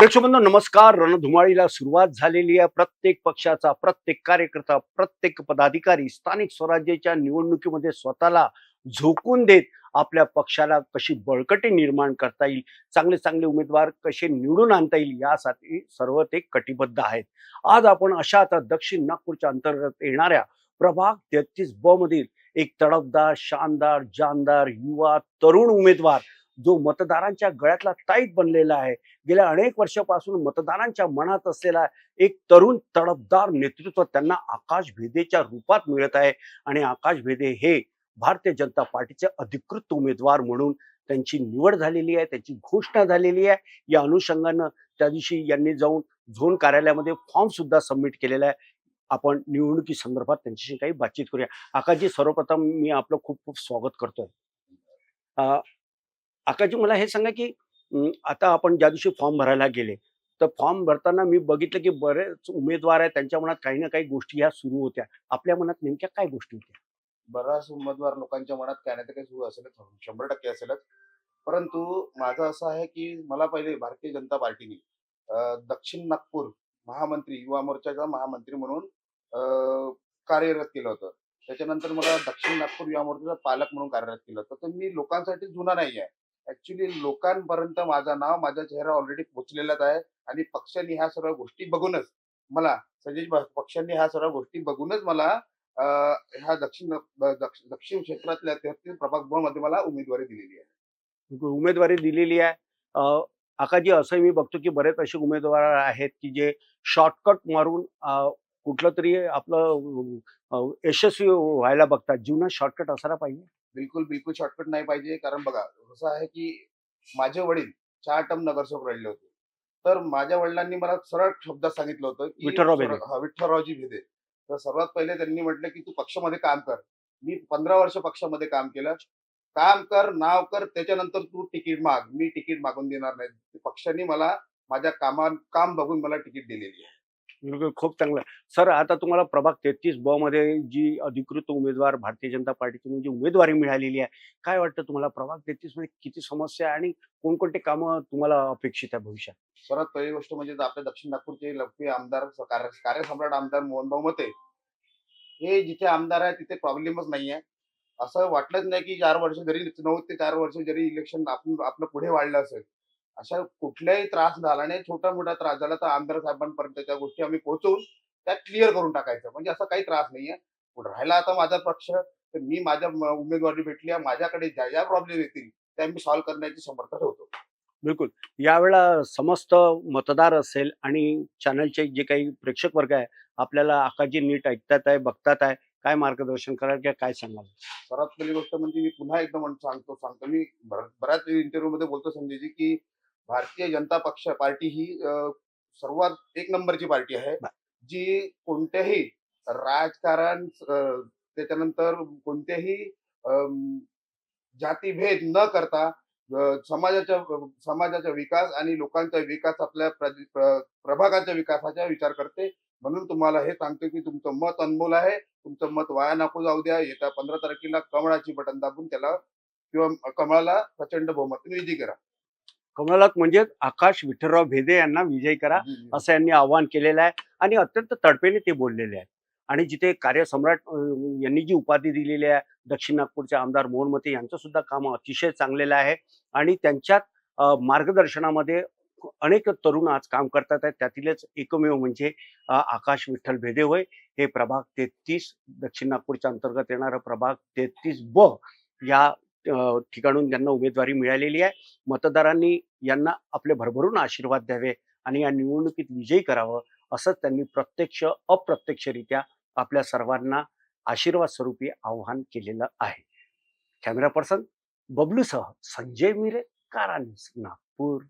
प्रेक्षकांनो नमस्कार. रणधुमाळीला सुरुवात झालेली आहे. प्रत्येक पक्षाचा, प्रत्येक कार्यकर्ता, प्रत्येक पदाधिकारी स्थानिक स्वराज्याच्या निवडणुकीमध्ये स्वतःला झोकून देत आपल्या पक्षाला कशी बळकटी निर्माण करता येईल, चांगले चांगले उमेदवार कसे निवडून आणता येईल यासाठी सर्व ते कटिबद्ध आहेत. आज आपण अशा आता दक्षिण नागपूरच्या अंतर्गत येणाऱ्या प्रभाग 33 ब मधील एक तडफदार, शानदार, जानदार, युवा, तरुण उमेदवार जो मतदारांच्या गळ्यातला ताईत बनलेला आहे, गेल्या अनेक वर्षापासून मतदारांच्या मनात असलेला एक तरुण तडफदार नेतृत्व त्यांना आकाश भेदेच्या रूपात मिळत आहे. आणि आकाश भेदे हे भारतीय जनता पार्टीचे अधिकृत उमेदवार म्हणून त्यांची निवड झालेली आहे, त्यांची घोषणा झालेली आहे. या अनुषंगानं त्या दिवशी यांनी जाऊन झोन कार्यालयामध्ये फॉर्म सुद्धा सबमिट केलेला आहे. आपण निवडणुकी संदर्भात त्यांच्याशी काही बातचीत करूया. आकाशजी, सर्वप्रथम मी आपलं खूप खूप स्वागत करतोय. आकाशजी, मला हे सांगा की आता आपण ज्या दिवशी फॉर्म भरायला गेले, तर फॉर्म भरताना मी बघितलं की बरेच उमेदवार आहेत, त्यांच्या मनात काही ना काही गोष्टी ह्या सुरू होत्या. आपल्या मनात नेमक्या काय गोष्टी होत्या? बराच उमेदवार लोकांच्या मनात काही ना काही सुरू असेलच, 100% असेलच. परंतु माझं असं आहे की मला पहिले भारतीय जनता पार्टीने दक्षिण नागपूर महामंत्री, युवा मोर्चाचा महामंत्री म्हणून कार्यरत केलं होतं. त्याच्यानंतर मला दक्षिण नागपूर युवा मोर्चाचा पालक म्हणून कार्यरत केलं होतं. तर मी लोकांसाठी जुना नाही आहे. ऍक्च्युली लोकांपर्यंत माझं नाव, माझा चेहरा ऑलरेडी पोहोचलेलाच आहे. आणि पक्षांनी ह्या सर्व गोष्टी बघूनच मला पक्षांनी ह्या सर्व गोष्टी बघूनच मला ह्या दक्षिण क्षेत्रातल्या 33 प्रभाग ब मध्ये मला उमेदवारी दिलेली आहे. उमेदवारी दिलेली आहे. आकाशजी, असं मी बघतो की बरेच असे उमेदवार आहेत की जे शॉर्टकट मारून कुठलं तरी आपलं यशस्वी व्हायला बघतात. जीवनात शॉर्टकट असायला पाहिजे? बिलकुल बिलकुल शॉर्टकट नाही पाहिजे. कारण बघा, असं आहे की माझे वडील 4 टर्म नगरसेवक राहिले होते. तर माझ्या वडिलांनी मला सरळ शब्दात सांगितलं होतं की विठ्ठलराव भेदे. विठ्ठलरावजी भेदे. तर सर्वात पहिले त्यांनी म्हटलं की तू पक्षामध्ये काम कर. मी 15 वर्ष पक्षामध्ये काम केलं. काम कर, नाव कर, त्याच्यानंतर तू तिकीट माग. मी तिकीट मागून देणार नाही. पक्षाने मला माझ्या काम बघून मला तिकीट दिलेली आहे. बिलकुल, खूप चांगलं. सर, आता तुम्हाला प्रभाग 33 ब मध्ये जी अधिकृत उमेदवार भारतीय जनता पार्टीची म्हणजे उमेदवारी मिळालेली आहे, काय वाटतं तुम्हाला प्रभाग 33 मध्ये किती समस्या आहे आणि कोणकोणते कामं तुम्हाला अपेक्षित आहे भविष्यात? सर्वात पहिली गोष्ट म्हणजे आपल्या दक्षिण नागपूरचे लोकप्रिय आमदार, कार्यसम्राट आमदार मोहनभाऊ मते हे जिथे आमदार आहे तिथे प्रॉब्लेमच नाहीये. असं वाटलंच नाही की 4 वर्ष जरी 9 ते 4 वर्ष जरी इलेक्शन आपलं पुढे वाढलं असेल, अशा कुठलाही त्रास झाला नाही. छोटा मोठा त्रास झाला तर आमदार साहेबांपर्यंत त्या गोष्टी आम्ही पोहोचवून त्या क्लिअर करून टाकायचं. म्हणजे असा काही त्रास नाहीये. पुढे राहिला आता माझा पक्ष, तर मी माझ्या उमेदवारी भेटली आहे, माझ्याकडे ज्या ज्या प्रॉब्लेम येतील त्या मी सॉल्व्ह करण्याची समर्थ ठेवतो. बिलकुल. यावेळेला समस्त मतदार असेल आणि चॅनलचे जे काही प्रेक्षक वर्ग आहे, आपल्याला आकाशजी नीट ऐकतात आहे, बघतात आहे. काय मार्गदर्शन कराल किंवा काय सांगाल? सर्वात पहिली गोष्ट म्हणजे मी पुन्हा एकदा सांगतो मी बऱ्याच इंटरव्ह्यू मध्ये बोलतो संजयजी की भारतीय जनता पक्ष पार्टी ही सर्वात एक नंबरची पार्टी आहे. जी कोणत्याही राजकारण, त्याच्यानंतर कोणत्याही जातीभेद न करता समाजाचा विकास आणि लोकांचा विकास, आपल्या प्रभागाच्या विकासाचा विचार करते. म्हणून तुम्हाला हे सांगतो की तुमचं मत अनमोल आहे. तुमचं मत वाया नको जाऊ द्या. येत्या 15 तारखेला कमळाची बटन दाबून त्याला किंवा कमळाला प्रचंड बहुमताने विजयी करा. कमळात म्हणजे आकाश विठ्ठलराव भेदे यांना विजयी करा, असं यांनी आवाहन केलेलं आहे. आणि अत्यंत तडपेने ते बोललेले आहेत. आणि जिथे कार्यसम्राट यांनी जी उपाधी दिलेली आहे, दक्षिण नागपूरचे आमदार मोहन मते यांचं सुद्धा काम अतिशय चांगलेलं आहे. आणि त्यांच्यात मार्गदर्शनामध्ये अनेक तरुण आज काम करतात आहेत. त्यातीलच एकमेव म्हणजे आकाश विठ्ठल भेदे होय. हे प्रभाग 33 दक्षिण नागपूरच्या अंतर्गत येणारं प्रभाग 33 ब या ठिकाणून त्यांना उमेदवारी मिळालेली आहे. मतदारांनी यांना आपले भरभरून आशीर्वाद द्यावे आणि या निवडणुकीत विजयी करावं, असं त्यांनी प्रत्यक्ष अप्रत्यक्षरित्या आपल्या सर्वांना आशीर्वाद स्वरूपी आवाहन केलेलं आहे. कॅमेरा पर्सन बबलूसह संजय मिरे, कारा न्यूज, नागपूर.